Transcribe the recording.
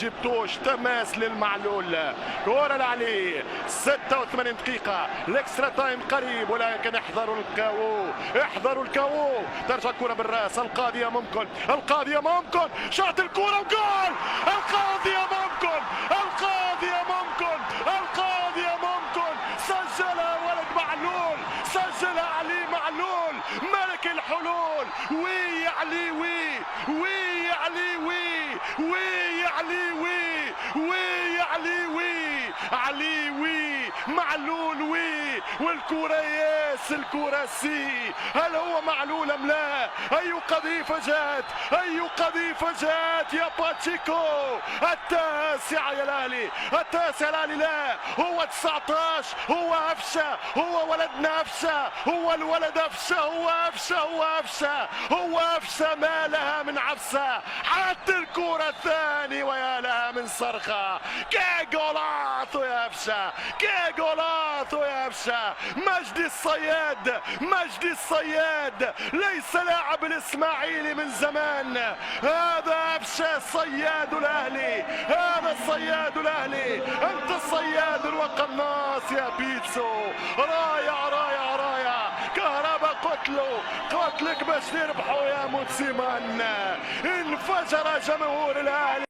جبتوش تماس للمعلول. كرة لعلي 86 دقيقة، الاكسترا تايم قريب، ولكن احذروا الكاو، احذروا الكاو. ترجع الكرة بالراس، القاضية ممكن، القاضية ممكن، شاط الكرة وجول. القاضية ممكن، القاضية ممكن، القاضية ممكن، سجلها ولد معلول، سجلها علي معلول ملك الحلول. وي علي وي، وي علي وي، وي علي وي، وي علي وي، علي وي، معلول وي، والكرة ياس، الكرة سي. هل هو معلول ام لا؟ اي قذيفة جات، اي قذيفة جات يا باتشيكو. التاسع يا الاهلي، التاسع الاهلي. لا هو 19، هو افشة، هو ولدنا افشة، هو الولد افشة، هو افشة، هو افشة، هو افشة. ما لها من عفسة حتى الكرة الثاني، ويا لها من صرخة. كي جولاتو يا افشة، كي جولاتو يا افشة. مجدي الصياد، مجدي الصياد ليس لاعب الاسماعيلي من زمان. هذا افشة صياد الاهلي، هذا صياد الاهلي. انت الصياد الوقناص يا بيتسو. رايع رايع رايع. كهربا قتلوا، قتلك باش نربحوا يا موتسيمان. انفجر جمهور الاهلي.